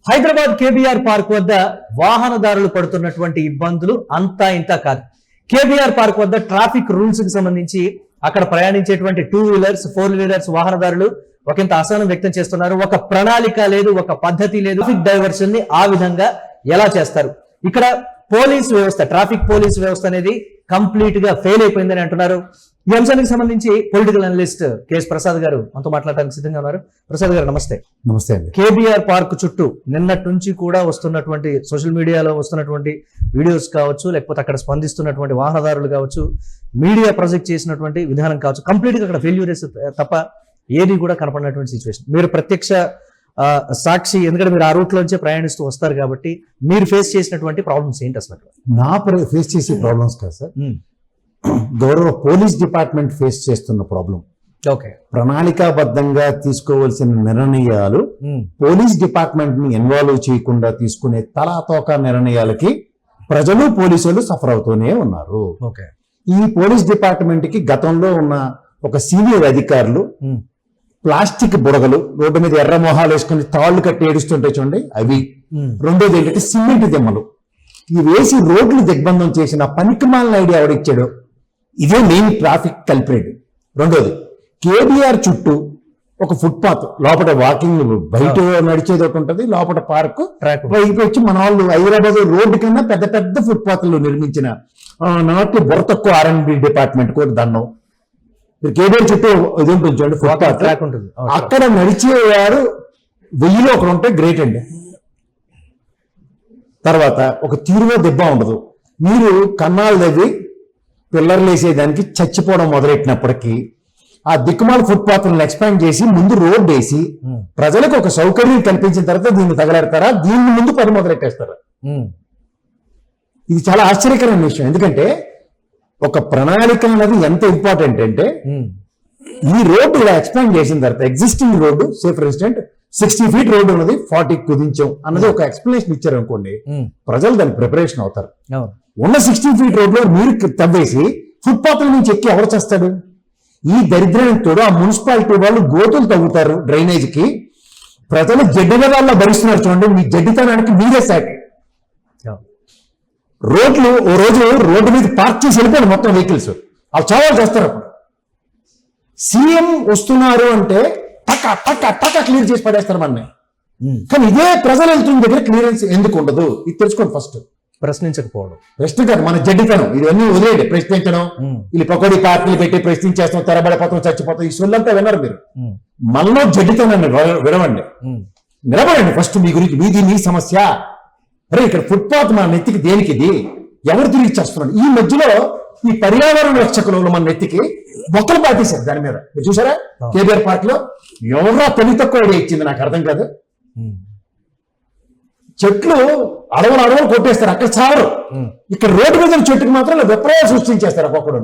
Hyderabad KBR park వద్ద వాహనదారులు పడుతున్నటువంటి ఇబ్బందులు అంతా ఇంత కాదు. కేబీఆర్ పార్క్ వద్ద ట్రాఫిక్ రూల్స్ కి సంబంధించి అక్కడ ప్రయాణించేటువంటి 2 వీలర్స్ 4 వీలర్స్ వాహనదారులు ఒకంత అసహనం వ్యక్తం చేస్తున్నారు. ఒక ప్రణాళిక లేదు, ఒక పద్ధతి లేదు. ట్రాఫిక్ డైవర్షన్ ని ఆ విధంగా ఎలా చేస్తారు? ఇక్కడ పోలీస్ వ్యవస్థ, ట్రాఫిక్ పోలీస్ వ్యవస్థ అనేది కంప్లీట్ గా ఫెయిల్ అయిపోయిందని అంటున్నారు. ఈ అంశానికి సంబంధించి పొలిటికల్ అనలిస్ట్ కేఎస్ ప్రసాద్ గారు మనతో మాట్లాడడానికి సిద్ధంగా ఉన్నారు. ప్రసాద్ గారు నమస్తే. నమస్తే అండి. కేబీఆర్ పార్క్ చుట్టూ నిన్నటి నుంచి కూడా వస్తున్నటువంటి సోషల్ మీడియాలో వస్తున్నటువంటి వీడియోస్ కావచ్చు, లేకపోతే అక్కడ స్పందిస్తున్నటువంటి వాహనదారులు కావచ్చు, మీడియా ప్రాజెక్ట్ చేసినటువంటి విధానం కావచ్చు, కంప్లీట్ గా అక్కడ ఫెయిల్యూరెస్ తప్ప ఏది కూడా కనపడినటువంటి సిచ్యువేషన్. మీరు ప్రత్యక్ష సాక్షి, ఎందుకంటే మీరు ఆ రూట్ లోంచే ప్రయాణిస్తూ వస్తారు కాబట్టి మీరు ఫేస్ చేసినటువంటి ప్రాబ్లమ్స్ ఏంటి అసలు? నా ఫేస్ చేసే ప్రాబ్లమ్స్ కాదు సార్, గౌరవ పోలీస్ డిపార్ట్మెంట్ ఫేస్ చేస్తున్న ప్రాబ్లం. ఓకే, ప్రణాళికాబద్ధంగా తీసుకోవాల్సిన నిర్ణయాలు పోలీస్ డిపార్ట్మెంట్ ని ఇన్వాల్వ్ చేయకుండా తీసుకునే తలాతోక నిర్ణయాలకి ప్రజలు పోలీసులు సఫర్ అవుతూనే ఉన్నారు. ఓకే, ఈ పోలీస్ డిపార్ట్మెంట్ కి గతంలో ఉన్న ఒక సీనియర్ అధికారులు ప్లాస్టిక్ బుడగలు, రోడ్డు మీద ఎర్ర మొహాలు వేసుకుని తాళ్లు కట్టి ఏడుస్తుంటే చూడండి అవి. రెండోది ఏంటంటే సిమెంట్ దిమ్మలు, ఈ వేసి రోడ్లు దిగ్బంధం చేసిన పనికిమాలిన ఐడియా ఎవడిచ్చాడు, ఇదే మెయిన్ ట్రాఫిక్ కల్పరేట్. రెండోది కేబీఆర్ చుట్టూ ఒక ఫుట్పాత్, లోపల వాకింగ్ బయట నడిచేది ఒకటి ఉంటుంది, లోపల పార్క్ పైకి వచ్చి మన వాళ్ళు హైదరాబాద్ రోడ్డు కన్నా పెద్ద పెద్ద ఫుట్పాత్లు నిర్మించిన నాటి బుర్ర తక్కువ R&B డిపార్ట్మెంట్ కూడా దండం. కేబీఆర్ చుట్టూ ఇది ఉంటుంది చూడండి ఫుట్పాత్, అక్కడ నడిచేవారు 1000లో ఒకడు ఉంటే గ్రేట్ అండి. తర్వాత ఒక తీరుగా దెబ్బ ఉండదు. మీరు కన్నాలు దగ్గర పిల్లర్లు వేసేదానికి చచ్చిపోవడం మొదలెట్టినప్పటికీ ఆ దిక్కుమాల ఫుట్పాత్లను ఎక్స్పాండ్ చేసి ముందు రోడ్ వేసి ప్రజలకు ఒక సౌకర్యం కల్పించిన తర్వాత దీన్ని తగలెడతారా, దీన్ని ముందు పని మొదలెట్టేస్తారా? ఇది చాలా ఆశ్చర్యకరమైన విషయం. ఎందుకంటే ఒక ప్రణాళిక అనేది ఎంత ఇంపార్టెంట్ అంటే, ఈ రోడ్డు ఇలా ఎక్స్పాండ్ చేసిన తర్వాత existing road, say for instant 60 feet road ఉన్నది 40 కుదించాం అన్నది ఒక ఎక్స్ప్లెనేషన్ ఇచ్చారు అనుకోండి, ప్రజలు దానికి ప్రిపరేషన్ అవుతారు. ఉన్న 60 feet రోడ్లో మీరు తవ్వేసి ఫుట్పాత్ల నుంచి ఎక్కి ఎవరు చేస్తాడు? ఈ దరిద్రానికి తోడు ఆ మున్సిపాలిటీ వాళ్ళు గోతులు తవ్వుతారు డ్రైనేజ్ కి, ప్రజలు జడ్డిగదాల్లో భరిస్తున్నారు చూడండి. మీ జడ్డితనానికి మీరే సాటి. రోడ్లు ఓ రోజు రోడ్డు మీద పార్క్ చేసి వెళ్ళిపోయాడు మొత్తం వెహికల్స్, అవి చాలా చేస్తారు. అప్పుడు సీఎం వస్తున్నారు అంటే టక టక టక క్లియర్ చేసి పడేస్తారు మనని. కానీ ఇదే ప్రజలు వెళ్తున్న దగ్గర క్లియరెన్స్ ఎందుకు ఉండదు? ఇది తెలుసుకోండి ఫస్ట్. ప్రశ్నించకపోవడం ప్రశ్న కాదు, మన జడ్డితనం. ఇవన్నీ వదిలేయండి. ప్రశ్నించడం, వీళ్ళు పకోడీ పార్టీలు పెట్టి ప్రశ్నించేస్తాం, తెరబడిపోతాం, చచ్చిపోతాం, ఈ సొల్లంతా విన్నారు మీరు. మనలో జడ్డితనాన్ని విడవండి, నిలబడండి ఫస్ట్. మీ గురించి, మీది మీ సమస్య. అరే ఇక్కడ ఫుట్పాత్ మన నెత్తికి దేనికి, ఇది ఎవరు తిరిగి చేస్తున్నాడు? ఈ మధ్యలో ఈ పర్యావరణ రక్షకులు మన నెత్తికి మొక్కలు పాటేశారు దాని మీద. మీరు చూసారా కేబీఆర్ పార్క్ లో? ఎవరో తెలివి తక్కువ ఐడియా ఇచ్చింది, నాకు అర్థం కాదు. చెట్లు అడవులు కొట్టేస్తారు, అక్కడ చావరు. ఇక్కడ రోడ్డు మీద చెట్టుకు మాత్రం విప్లవం సృష్టించేస్తారు ఒక్కొక్కడు.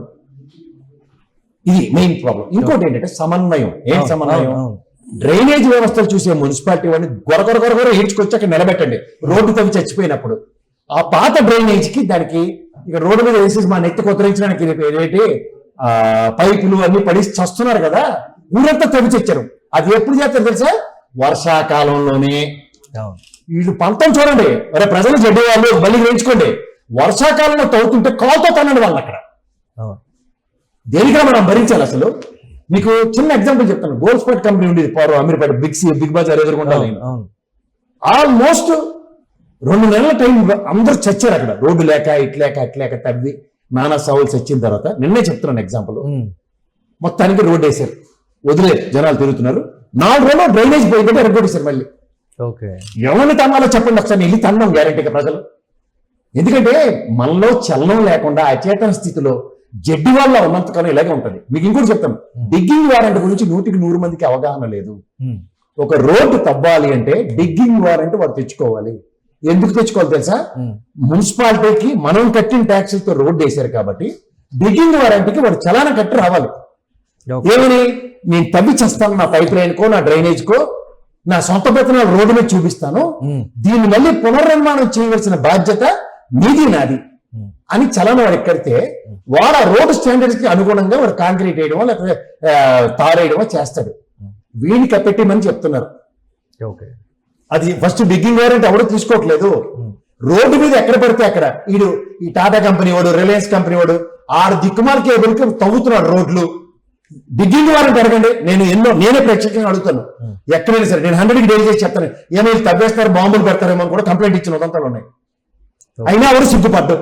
ఇది మెయిన్ ప్రాబ్లం. ఇంకోటి ఏంటంటే సమన్వయం. ఏం సమన్వయం? డ్రైనేజ్ వ్యవస్థలు చూసే మున్సిపాలిటీ వాడిని గొరగొరగొరగొర ఈడ్చుకొచ్చి అక్కడ నిలబెట్టండి. రోడ్డు తవ్వి చచ్చిపోయినప్పుడు ఆ పాత డ్రైనేజ్ కి దానికి ఇక రోడ్డు మీద వేసేసి మా నెత్తి కొత్తరించడానికి ఏంటి పైపులు అన్ని పడి చస్తున్నారు కదా, ఊరంతా తవ్వి తెచ్చారు. అది ఎప్పుడు చేస్తారు తెలుసా? వర్షాకాలంలోనే. వీళ్ళు పంతం చూడండి. మరి ప్రజలు జడ్డి వాళ్ళు మళ్ళీ వేయించుకోండి. వర్షాకాలంలో తవ్వుతుంటే కాల్తో తనండి వాళ్ళు అక్కడ. దేనిగా మనం భరించాలి అసలు? మీకు చిన్న ఎగ్జాంపుల్ చెప్తాను. గోల్డ్ స్పాట్ కంపెనీ ఉండేది అమీర్పేట, బిగ్ బజార్ ఎదుర్కొంటా. ఆల్మోస్ట్ 2 నెలల టైం అందరూ చచ్చారు అక్కడ, రోడ్డు లేక ఇట్లేక తవ్వి నానా సావులు చచ్చిన తర్వాత. నిన్నే చెప్తున్నాను ఎగ్జాంపుల్. మొత్తానికి రోడ్డు వేశారు, వదిలేదు, జనాలు తిరుగుతున్నారు. 4 రోజులు డ్రైనేజ్ పోయిందంటే ఎరగొట్టేశారు మళ్ళీ. ఎవరిని తన్నాలో చెప్పండి ఒకసారి, వెళ్ళి తన్నాం గ్యారంటీగా ప్రజలు. ఎందుకంటే మనలో చలనం లేకుండా అచేతన స్థితిలో జడ్డి వల్ల ఉన్నంతకాలం ఇలాగే ఉంటుంది. మీకు ఇంకోటి చెప్తాను, డిగ్గింగ్ వారెంట్ గురించి 100కి 100 మందికి అవగాహన లేదు. ఒక రోడ్డు తవ్వాలి అంటే డిగ్గింగ్ వారెంట్ వాడు తెచ్చుకోవాలి. ఎందుకు తెచ్చుకోవాలి తెలుసా? మున్సిపాలిటీకి మనం కట్టిన ట్యాక్సులతో రోడ్డు వేశారు కాబట్టి డిగ్గింగ్ వారెంట్కి వాడు చలానా కట్టి రావాలి. ఏమని? నేను తవ్వి చేస్తాను, నా పైప్ లైన్ కో నా డ్రైనేజ్ కో నా సొంత బెత్తనాలు రోడ్డు మీద చూపిస్తాను, దీన్ని మళ్ళీ పునర్నిర్మాణం చేయవలసిన బాధ్యత మీది నాది అని చలన వాడు ఎక్కడితే వాడు ఆ రోడ్డు స్టాండర్డ్స్ కి అనుగుణంగా వాడు కాంక్రీట్ వేయడమో లేకపోతే తారేయడమో చేస్తాడు. వీడికి పెట్టమని చెప్తున్నారు. అది ఫస్ట్ బిగ్గింగ్ వారంటీ ఎవరు తీసుకోవట్లేదు. రోడ్డు మీద ఎక్కడ పడితే అక్కడ ఈ టాటా కంపెనీ వాడు, రిలయన్స్ కంపెనీ వాడు 6 దిక్కుమాల కేబుల్కి తవ్వుతున్నాడు రోడ్లు. బిగ్గింగ్ వారంటీ అడగండి. నేనే ప్రత్యేకంగా అడుగుతాను. ఎక్కడైనా సరే నేను 100కి డైల్ చేసి చెప్తాను. ఏమైనా తవ్వేస్తారు, బాంబులు పెడతారేమో అని కూడా కంప్లైంట్ ఇచ్చిన ఉదంతాలు ఉన్నాయి. అయినా ఎవరు సిగ్గుపడ్డు.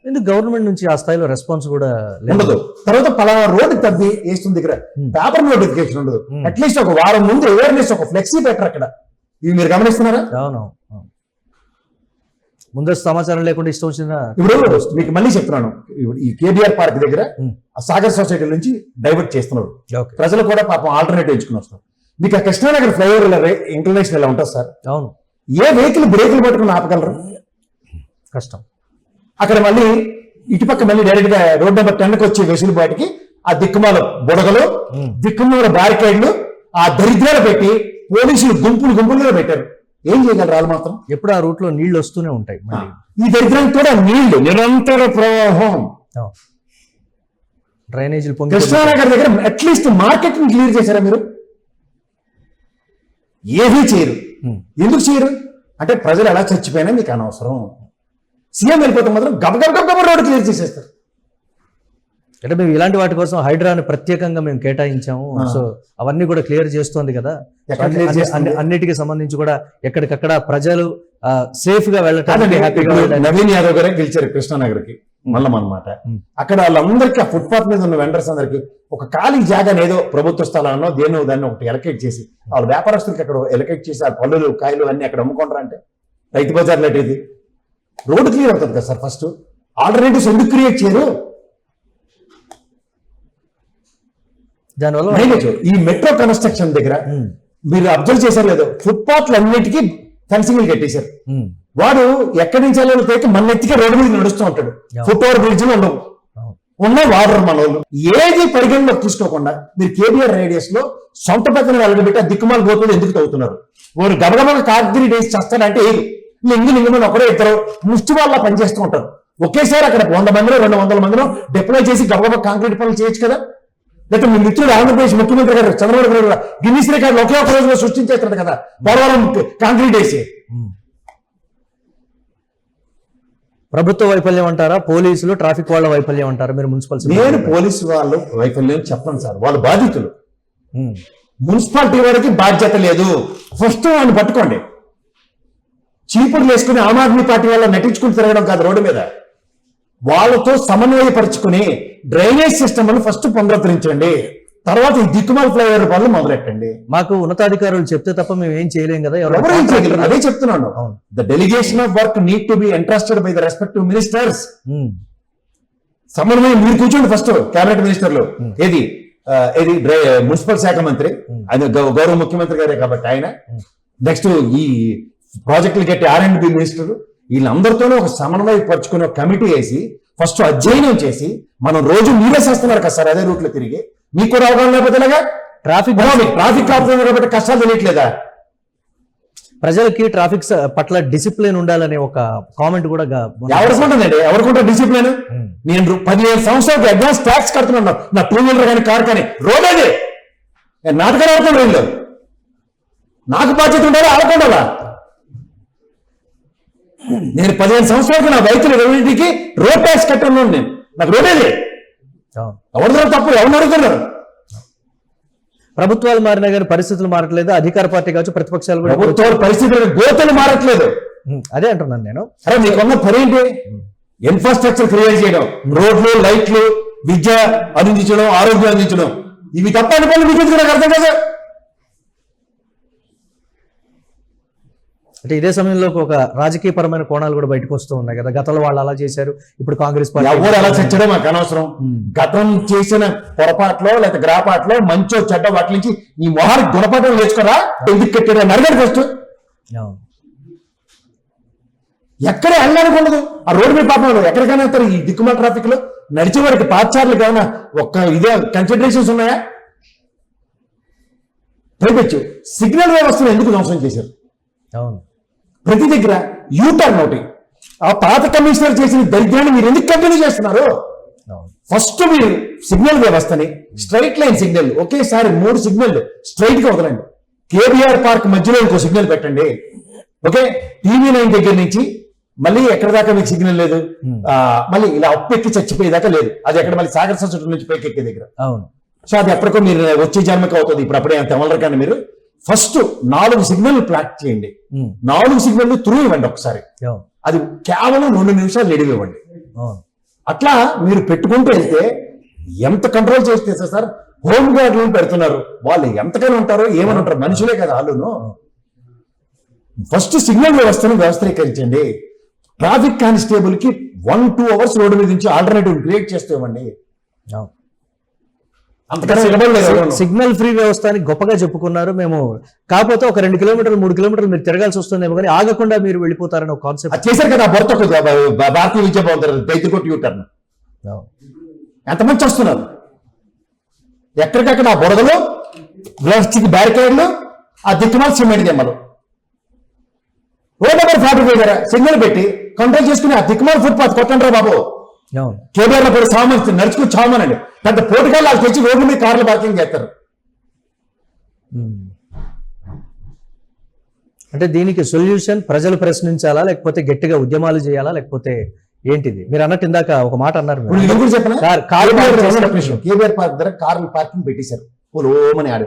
ఎందుకు గవర్నమెంట్ నుంచి ఆ స్థాయిలో రెస్పాన్స్ కూడా ఉండదు. తర్వాత పలానా రోడ్డు తవ్వి వేస్తుంది దగ్గర పేపర్ నోటిఫికేషన్ ఉండదు. అట్లీస్ట్ ఒక వారం ముందు అవేర్నెస్ ఒక ఫ్లెక్సీ పెట్టరు అక్కడ. ఇవి మీరు గమనిస్తున్నారా? అవును, ముందస్తు సమాచారం లేకుండా ఇష్టం వచ్చిన. ఇప్పుడు మీకు మళ్ళీ చెప్తున్నాను, ఈ కేబీఆర్ పార్క్ దగ్గర ఆ సాగర్ సొసైటీ నుంచి డైవర్ట్ చేస్తున్నారు. ప్రజలు కూడా పాపం ఆల్టర్నేటివ్ ఎంచుకుని వస్తారు. మీకు ఆ కృష్ణానగర్ ఫ్లైఓవర్ ఇంక్లినేషన్ ఎలా ఉంటుంది సార్? అవును, ఏ వెహికల్ బ్రేకులు పట్టుకుని ఆపగలరు? కష్టం. అక్కడ మళ్ళీ ఇటుపక్క మళ్ళీ డైరెక్ట్ గా రోడ్ నెంబర్ 10కి వచ్చే వెసులుబాటుకి ఆ దిక్కుమాల బుడగలు, దిక్కుమాల బ్యారికేడ్లు, ఆ దరిద్రాలు పెట్టి పోలీసులు గుంపులుగా పెట్టారు. ఏం చేయగలరు వాళ్ళు మాత్రం? ఎప్పుడు ఆ రూట్ లో నీళ్లు వస్తూనే ఉంటాయి. ఈ దరిద్రానికి కూడా నీళ్లు నిరంతర ప్రవాహం. డ్రైనేజీలు పొంగి. కృష్ణానగర్ దగ్గర అట్లీస్ట్ మార్కెట్ ని క్లియర్ చేశారా మీరు? ఏమీ చేయరు. ఎందుకు చేయరు అంటే ప్రజలు ఎలా చచ్చిపోయినా మీకు అనవసరం. సీఎం వెళ్ళిపోతే మాత్రం గబగబ రోడ్డు క్లియర్ చేసేస్తారు. అంటే మేము ఇలాంటి వాటి కోసం హైడ్రాని ప్రత్యేకంగా మేము కేటాయించాము. సో అవన్నీ కూడా క్లియర్ చేస్తోంది కదా. అన్నిటికీ సంబంధించి కూడా ఎక్కడికక్కడ ప్రజలు సేఫ్ గా వెళ్ళటానికి హ్యాపీగా. నవీన్ యాదవ్ గారే గెలిచారు కృష్ణానగర్కి మళ్ళం అనమాట. అక్కడ వాళ్ళందరికీ ఆ ఫుట్పాత్ మీద ఉన్న వెండర్స్ అందరికి ఒక ఖాళీ జాగాని ఏదో ప్రభుత్వ స్థలాన్నో దేనో దాన్ని ఒకటి ఎలకేట్ చేసి వాళ్ళ వ్యాపారస్తులకి అక్కడ ఎలకేట్ చేసి ఆ పళ్ళులు కాయలు అన్ని అక్కడ అమ్ముకుంటారా అంటే రైతు బజార్ లాంటి ఇది రోడ్డు క్లియర్ అవుతుంది కదా సార్. ఫస్ట్ ఆల్టర్నేటివ్స్ ఎందుకు క్రియేట్ చేయరు? దానివల్ల ఈ మెట్రో కన్స్ట్రక్షన్ దగ్గర మీరు అబ్జర్వ్ చేశారు లేదో, ఫుట్పాత్లు అన్నిటికీ ఫెన్సింగ్లు కట్టేశారు. వాడు ఎక్కడి నుంచి వెళ్ళాలో తెలియక మన ఎత్తికే రోడ్డు మీద నడుస్తూ ఉంటాడు. ఫుట్ ఓవర్ బ్రిడ్జ్లు ఉండవు, ఉన్న వాడరు మన వాళ్ళు. ఏది పరిగణలోకి తీసుకోకుండా మీరు కేబీఆర్ రేడియస్ లో సొంత పక్కన వెళ్ళబెట్టి ఆ దిక్కుమాల గోతులు ఎందుకు తవ్వుతున్నారు? వాడు గబగబగా కాకిరి డేస్ చేస్తాడంటే లింగమని ఒకరే ఇద్దరు ముష్టి వాళ్ళ పనిచేస్తూ ఉంటారు. ఒకేసారి అక్కడ 100 మందిలో 200 మందిలో డిప్లాయ్ చేసి గబగబా కాంక్రీట్ పనులు చేయొచ్చు కదా. లేకపోతే మీ మిత్రుడు ఆంధ్రప్రదేశ్ ముఖ్యమంత్రి గారు చంద్రబాబు నాయుడు గారు గిన్నిస్ రికార్డులు ఒకే ఒక రోజులో సృష్టించేస్తాడు కదా పోలవరం కాంక్రీట్ వేసి. ప్రభుత్వ వైఫల్యం అంటారా, పోలీసులు ట్రాఫిక్ వాళ్ళ వైఫల్యం అంటారా? మీరు మున్సిపల్ నేను పోలీసు వాళ్ళు వైఫల్యం చెప్పను సార్, వాళ్ళు బాధితులు. మున్సిపాలిటీ వారికి బాధ్యత లేదు. ఫస్ట్ వాళ్ళని పట్టుకోండి. చీపుర్లు వేసుకుని ఆమ్ ఆద్మీ పార్టీ వాళ్ళ నటించుకుని తిరగడం కాదు రోడ్డు మీద. వాళ్ళతో సమన్వయపరుచుకుని డ్రైనేజ్ సిస్టమ్ అని ఫస్ట్ పునరుద్ధరించండి. తర్వాత ఈ దిక్కుమాల ఫ్లైఓవర్ పనులు మొదలెట్టండి. మాకు ఉన్నతాధికారులు చెప్తే తప్ప మేము ఏం చేయలేం కదా. ఎవరేం చేయగలరు? అదే చెప్తున్నాను. The delegation of work need to be entrusted by the respective ministers. సమన్వయం మీరు కూర్చోండి ఫస్ట్. కేబినెట్ మినిస్టర్లు ఏది మున్సిపల్ శాఖ మంత్రి, ఆయన గౌరవ ముఖ్యమంత్రి గారే కాబట్టి ఆయన. నెక్స్ట్ ఈ ప్రాజెక్టులు కట్టి R&B మినిస్టర్, వీళ్ళందరితోనూ ఒక సమన్వయం పరుచుకుని ఒక కమిటీ వేసి ఫస్ట్ అధ్యయనం చేసి, మనం రోజు మీరే చేస్తున్నారు కదా సార్ అదే రూట్ లో తిరిగి, మీకు కూడా అవగాహన లేకపోతే ట్రాఫిక్ ఆపుతుంది కాబట్టి కష్టాలు తెలియట్లేదా? ప్రజలకి ట్రాఫిక్ పట్ల డిసిప్లిన్ ఉండాలనే ఒక కామెంట్ కూడా ఎవరికుంటుందండి? ఎవరికుంటారు డిసిప్లిన్? నేను 15 సంవత్సరాలకి అడ్వాన్స్ ట్యాక్స్ కడుతున్నాను నా 2 వీలర్ కానీ కార్ కానీ. రోడ్ అది నాటకాలు ఆడుకోండి. వీళ్ళు నాకు బాధ్యత ఉండాలా ఆడుకోండాలా? నేను 15 సంవత్సరాలకి నా బైకులు రెండింటికి రోడ్ ట్యాక్స్ కట్టున్నాను. నేను నాకు రోడేది ఎవరిదో తప్పు ఎవరిని అడుగుతున్నారు? ప్రభుత్వాలు మారినా కానీ పరిస్థితులు మారట్లేదు. అధికార పార్టీ కావచ్చు, ప్రతిపక్షాలు కూడా ప్రభుత్వాల పరిస్థితులు గోతలు మారట్లేదు. అదే అంటున్నాను నేను. అరే మీకున్న పని ఏంటి? ఇన్ఫ్రాస్ట్రక్చర్ క్రియేట్ చేయడం, రోడ్లు, లైట్లు, విద్య అందించడం, ఆరోగ్యం అందించడం, ఇవి తప్ప అని పనులు మీకు నాకు అర్థం కదా. అంటే ఇదే సమయంలో ఒక రాజకీయ పరమైన కోణాలు కూడా బయటకు వస్తూ ఉన్నాయి కదా. గతంలో వాళ్ళు అలా చేశారు, ఇప్పుడు కాంగ్రెస్ పార్టీ ఎవరు అలా చచ్చడం మాకు అనవసరం. గతం చేసిన పొరపాట్లో లేదా గ్రాపాట్లో మంచో చెడ్డ వాటి నుంచి నీ మొహానికి గుణపాఠం నేర్చుకోరా. ఎందుకు కట్టాడు అని అడగండి ఫస్ట్. ఎక్కడ వెళ్ళడానికి ఉండదు ఆ రోడ్డు మీద. పాపం ఎక్కడికైనా వెళ్తారు ఈ దిక్కుమాల ట్రాఫిక్ లో. నడిచే వారికి పాదచారులు ఏమైనా ఒక్క ఇదే కన్సిడరేషన్స్ ఉన్నాయా? పైపెచ్చు సిగ్నల్ వ్యవస్థను ఎందుకు ధ్వంసం చేశారు? ప్రతి దగ్గర యూటర్న్ ఒకటి. ఆ పాత కమిషనర్ చేసిన దరిద్రాన్ని మీరు ఎందుకు కంటిన్యూ చేస్తున్నారు? ఫస్ట్ మీరు సిగ్నల్ వ్యవస్థని స్ట్రైట్ లైన్ సిగ్నల్ ఒకేసారి 3 సిగ్నల్ స్ట్రైట్ గా వదలండి. కేబీఆర్ పార్క్ మధ్యలో ఇంకో సిగ్నల్ పెట్టండి. ఓకే, TV9 దగ్గర నుంచి మళ్ళీ ఎక్కడ దాకా మీకు సిగ్నల్ లేదు, మళ్ళీ ఇలా అప్పెక్కి చచ్చిపోయేదాకా లేదు. అది ఎక్కడ మళ్ళీ సాగర్ సొసైటీ నుంచి పైకి ఎక్కే దగ్గర. అవును. సో అది ఎప్పటికో మీరు వచ్చే జన్మకి అవుతుంది. ఇప్పుడు అప్పుడే అంత అమలరు కానీ మీరు ఫస్ట్ 4 సిగ్నల్ ప్లాక్ చేయండి. 4 సిగ్నల్ త్రూ ఇవ్వండి ఒకసారి. అది కేవలం 2 నిమిషాలు రెడీ ఇవ్వండి. అట్లా మీరు పెట్టుకుంటూ వెళ్తే ఎంత కంట్రోల్ చేస్తే సార్, హోమ్ గార్డులను పెడుతున్నారు, వాళ్ళు ఎంతకైనా ఉంటారో ఏమని ఉంటారు, మనుషులే కదా వాళ్ళును. ఫస్ట్ సిగ్నల్ వ్యవస్థను వ్యవస్థీకరించండి. ట్రాఫిక్ కానిస్టేబుల్ కి 1-2 అవర్స్ రోడ్డు మీద నుంచి ఆల్టర్నేటివ్ క్రియేట్ చేస్తూ ఇవ్వండి. సిగ్నల్ ఫ్రీ వ్యవస్థ అని గొప్పగా చెప్పుకున్నారు మేము. కాకపోతే ఒక 2 కిలోమీటర్లు 3 కిలోమీటర్లు మీరు తిరగాల్సి వస్తుందేమో కానీ ఆగకుండా మీరు వెళ్ళిపోతారని ఒక కాన్సెప్ట్ చేశారు కదా. బొరత భారతీయ విద్యా భవన్ దైత్యకోటి యూటర్న్ ఎంతమంది వస్తున్నారు, ఎక్కడికక్కడ ఆ బురదలు, ప్లాస్టిక్ బ్యారికేడ్లు, ఆ దిక్కుమాల సిమెంట్ దెమ్మలు. రోడ్ నెంబర్ 45 దగ్గర సిగ్నల్ పెట్టి కంట్రోల్ చేసుకుని ఆ దిక్కుమాల ఫుట్పాత్ కొట్టండి రా బాబు. కేబీఆర్ లో కూడా సామాన్ నడుచుకుని చావమనండి. పెద్ద పోటీకాలు వాళ్ళు తెచ్చి రోడ్ల మీద కార్లు పార్కింగ్ చేస్తారు. అంటే దీనికి సొల్యూషన్ ప్రజలు ప్రశ్నించాలా, లేకపోతే గట్టిగా ఉద్యమాలు చేయాలా, లేకపోతే ఏంటిది? మీరు అన్నట్టు ఇందాక ఒక మాట అన్నారు, కేబీఆర్ పార్క్ దగ్గర కార్లు పార్కింగ్ పెట్టేశారు. ఓమని ఆడు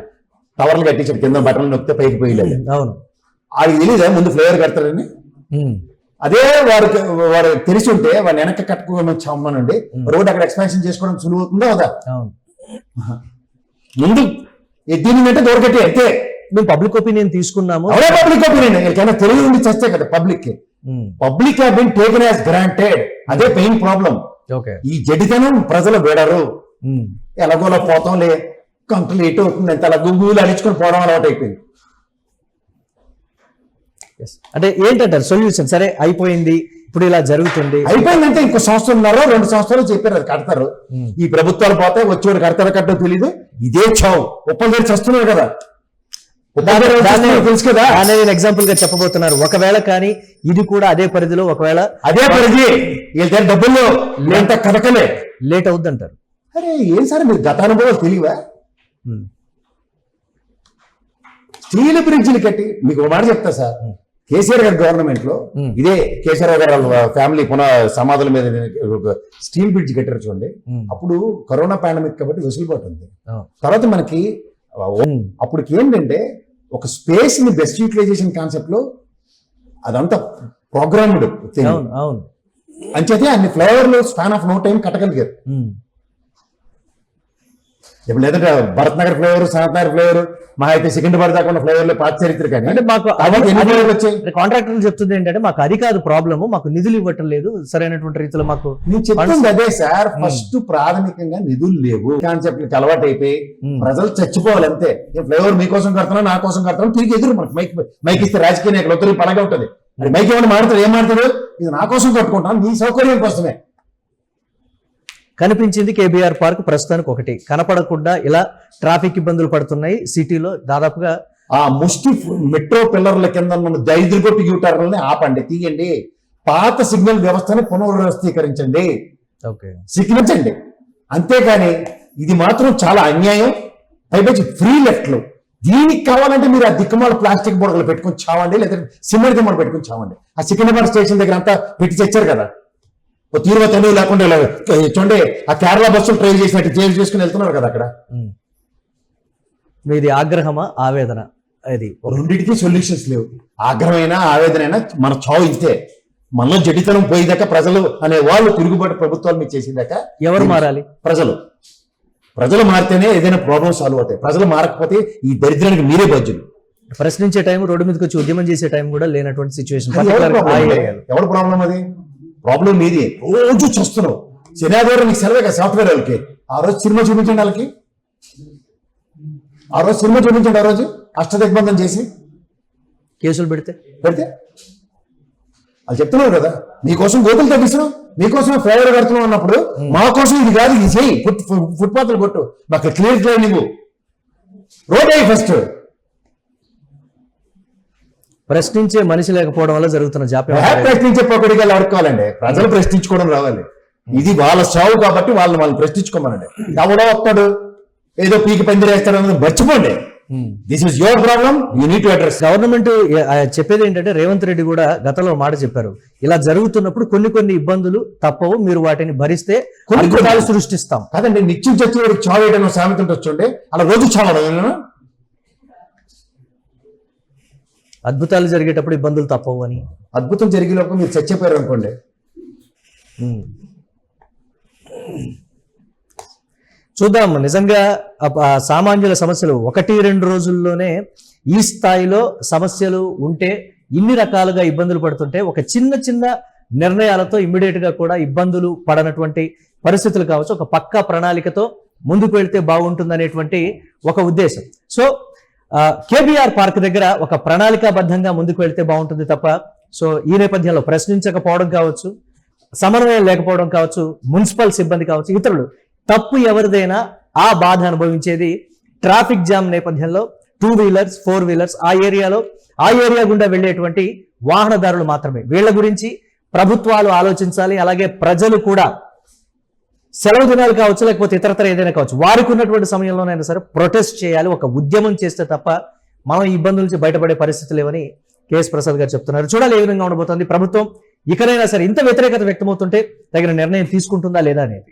టవర్లు కట్టించాడు, కింద బట్టలు నొక్కితే పైకి పోయలేదు. అవును, ఆడికి తెలియదా ముందు ఫ్లేవర్ కడతారని? అదే వారు తెలిసి ఉంటే వాడిని వెనక్కి కట్టుకోమని చమ్మనండి, రోడ్ అక్కడ ఎక్స్పాన్షన్ చేసుకోవడం సులువు అవుతుందా కదా. ముందు దీని అంటే దొరకట్టి అయితే మేము పబ్లిక్ ఒపీనియన్ తీసుకున్నాము. అదే పబ్లిక్ ఒపీనియన్ ఎవరికైనా తెలివి ఉండి చేస్తే కదా public public have been taken as granted. అదే పెయిన్ ప్రాబ్లం. ఈ జడితనం ప్రజలు వేడరు. ఎలాగోలా పోతాంలే, కంకులు ఎటు అవుతుంది అంత అలా గుగ్గులు అడిచుకొని పోవడం అలవాటు అయిపోయింది. అంటే ఏంటంటారు సొల్యూషన్? సరే అయిపోయింది, ఇప్పుడు ఇలా జరుగుతుంది, అయిపోయిందంటే ఇంకో 1 సంవత్సరంన్నర 2 సంవత్సరాలు చెప్పారు అది కడతారు. ఈ ప్రభుత్వాలు పోతే వచ్చేవాడు కడతారో కట్టో తెలీదు. ఇదే చావు ఒప్పందరు చేస్తున్నారు కదా, తెలుసు కదా. నేను ఎగ్జాంపుల్ గా చెప్పబోతున్నారు. ఒకవేళ కానీ ఇది కూడా అదే పరిధిలో, ఒకవేళ అదే పరిధి వీళ్ళ డబ్బుల్లో లేంత కథకలే లేట్ అవుద్ది అంటారు. అరే ఏం సార్ మీరు గత అనుభవాలు తెలియవా? స్టీల్ బ్రిడ్జిలు కట్టి మీకు ఒక మాట చెప్తా సార్, కేసీఆర్ గారి గవర్నమెంట్ లో ఇదే కేసీఆర్ గారు ఫ్యామిలీ సమాధుల మీద స్టీల్ బ్రిడ్జ్ కట్టారు చూడండి. అప్పుడు కరోనా పాండమిక్ కాబట్టి వెసులుబాటు ఉంది. తర్వాత మనకి అప్పటికి ఏంటంటే ఒక స్పేస్ ని బెస్ట్ యూటిలైజేషన్ కాన్సెప్ట్ లో అదంతా ప్రోగ్రామ్డ్ అంచేతే అన్ని ఫ్లైఓవర్లు స్పాన్ ఆఫ్ నో టైం కట్టగలిగారు. ఇప్పుడు లేదంటే భరత్ నగర్ ఫ్లైఓవర్, సనత్ నగర్ ఫ్లైఓవర్, మా అయితే సికింద్రాబాద్ దాకా ఉన్న ఫ్లైఓవర్లు పాత చరిత్ర. కానీ అంటే మాకు కాంట్రాక్టర్లు చెప్తుంది ఏంటంటే మాకు అది కాదు ప్రాబ్లము, మాకు నిధులు ఇవ్వటం లేదు సరైనటువంటి రీతిలో. మాకు నేను చెప్తుంది అదే సార్, ఫస్ట్ ప్రాథమికంగా నిధులు లేవు. కాన్సెప్ట్ అలవాటు అయిపోయి ప్రజలు చచ్చిపోవాలి అంతే. ఫ్లైఓవర్ మీకోసం కడుతున్నా, నా కోసం కడుతున్నా, తిరిగి ఎదురు మనకు మైక్ ఇస్తే రాజకీయ నాయకులు ఒత్తిడి పడగా ఉంటుంది. మరి మైక్ ఏమైనా మాడతాడు, ఏం మాడతాడు? ఇది నా కోసం కట్టుకుంటాను, నీ సౌకర్యం కోసమే. కనిపించింది కేబీఆర్ పార్క్ ప్రస్తుతానికి ఒకటి, కనపడకుండా ఇలా ట్రాఫిక్ ఇబ్బందులు పడుతున్నాయి సిటీలో. దాదాపుగా ఆ ముష్టి మెట్రో పిల్లర్ల కింద ఉన్న దైద్రగొట్టు యూటర్లని ఆపండి, తీయండి. పాత సిగ్నల్ వ్యవస్థను పునర్వ్యవస్థీకరించండి, సిగ్నల్చండి. అంతేకాని ఇది మాత్రం చాలా అన్యాయం. పైపచ్చి ఫ్రీ లెఫ్ట్లు. దీనికి కావాలంటే మీరు ఆ దిక్కుమాల ప్లాస్టిక్ బుడగలు పెట్టుకొని చావండి, లేదా సిమెంట్ దిమ్మలు పెట్టుకొని చావండి. ఆ సికింద్రాబాద్ స్టేషన్ దగ్గర అంతా పెట్టి తెచ్చారు కదా, తీరువ తెలివి లేకుండా చూడండి. ఆ కేరళ బస్సులు ట్రైన్ చేసినట్టు చేంజ్ చేసుకుని వెళ్తున్నారు కదా అక్కడ. మీది ఆగ్రహమా ఆవేదన? అది రెండింటికి సొల్యూషన్స్ లేవు. ఆగ్రహమైనా ఆవేదనైనా మన చావు ఇంతే. మనలో జడితనం పోయేదాకా ప్రజలు అనే వాళ్ళు తిరుగుబాటు ప్రభుత్వాలు మీకు చేసేదాకా ఎవరు మారాలి? ప్రజలు మారితేనే ఏదైనా ప్రాబ్లం సాల్వ్ అవుతాయి. ప్రజలు మారకపోతే ఈ దరిద్రానికి మీరే బాధ్యులు. ప్రశ్నించే టైం, రోడ్డు మీదకి వచ్చి ఉద్యమం చేసే టైం కూడా లేనటువంటి సిచ్యువేషన్. ఎవరు ప్రాబ్లం? అది ప్రాబ్లం మీది. రోజు చూస్తున్నావు. శనివారం నీకు సెలవే కదా సాఫ్ట్వేర్ వాళ్ళకి. ఆ రోజు సినిమా చూపించండి వాళ్ళకి, ఆ రోజు అష్టదిగ్బంధం చేసి కేసులు పెడితే వాళ్ళు చెప్తున్నారు కదా, మీకోసం గోతులు తగ్గిస్తున్నాం, మీకోసం ఫ్లైఓవర్ కడుతున్నాం అన్నప్పుడు మా కోసం ఇది కాదు, ఇది చేయి, ఫుట్పాత్లు కొట్టు, మాకు క్లియర్ ట్రైన్ ఇవ్వు, రోడ్ అయ్యి ఫస్ట్. ప్రశ్నించే మనిషి లేకపోవడం వల్ల జరుగుతున్న జాప్యం. ప్రశ్నించే పొక్కడికి అడుక్కోవాలండి. ప్రజలు ప్రశ్నించుకోవడం రావాలి. ఇది వాళ్ళ చావు కాబట్టి వాళ్ళు ప్రశ్నించుకోమనండి. ఎవడో వస్తాడు ఏదో పీకి పందిరేస్తాడు అన్నది మర్చిపోండి. This is your problem, you need to address. Government చెప్పేది ఏంటంటే రేవంత్ రెడ్డి కూడా గతంలో మాట చెప్పారు, ఇలా జరుగుతున్నప్పుడు కొన్ని ఇబ్బందులు తప్పవు, మీరు వాటిని భరిస్తే కొన్ని అద్భుతాలు సృష్టిస్తాం. కాదండి, నిత్యం చచ్చేవాడికి చావేయడం సామెత వచ్చుండే అలా రోజు చావడం. అద్భుతాలు జరిగేటప్పుడు ఇబ్బందులు తప్పవు అని. అద్భుతం జరిగేలోపు మీరు చచ్చిపోయారు అనుకోండి. చూద్దాం, నిజంగా సామాన్యుల సమస్యలు 1-2 రోజుల్లోనే ఈ స్థాయిలో సమస్యలు ఉంటే, ఇన్ని రకాలుగా ఇబ్బందులు పడుతుంటే, ఒక చిన్న నిర్ణయాలతో ఇమ్మీడియట్ గా కూడా ఇబ్బందులు పడనటువంటి పరిస్థితులు కావచ్చు, ఒక పక్కా ప్రణాళికతో ముందుకు వెళ్తే బాగుంటుందనేటువంటి ఒక ఉద్దేశం. సో కేబీఆర్ పార్క్ దగ్గర ఒక ప్రణాళికాబద్ధంగా ముందుకు వెళ్తే బాగుంటుంది తప్ప, సో ఈ నేపథ్యంలో ప్రశ్నించకపోవడం కావచ్చు, సమన్వయం లేకపోవడం కావచ్చు, మున్సిపల్ సిబ్బంది కావచ్చు, ఇతరులు తప్పు ఎవరిదైనా ఆ బాధ అనుభవించేది ట్రాఫిక్ జామ్ నేపథ్యంలో 2 వీలర్స్ 4 వీలర్స్ ఆ ఏరియా గుండా వెళ్ళేటువంటి వాహనదారులు మాత్రమే. వీళ్ళ గురించి ప్రభుత్వాలు ఆలోచించాలి. అలాగే ప్రజలు కూడా సెలవు దినాలు కావచ్చు, లేకపోతే ఇతరతర ఏదైనా కావచ్చు, వారికి ఉన్నటువంటి సమయంలోనైనా సరే ప్రొటెస్ట్ చేయాలి, ఒక ఉద్యమం చేస్తే తప్ప మనం ఈ ఇబ్బందుల నుంచి బయటపడే పరిస్థితి లేవని కేఎస్ ప్రసాద్ గారు చెప్తున్నారు. చూడాలి ఏ విధంగా ఉండబోతోంది. ప్రభుత్వం ఇకనైనా సరే ఇంత వ్యతిరేకత వ్యక్తమవుతుంటే తగిన నిర్ణయం తీసుకుంటుందా లేదా అనేది.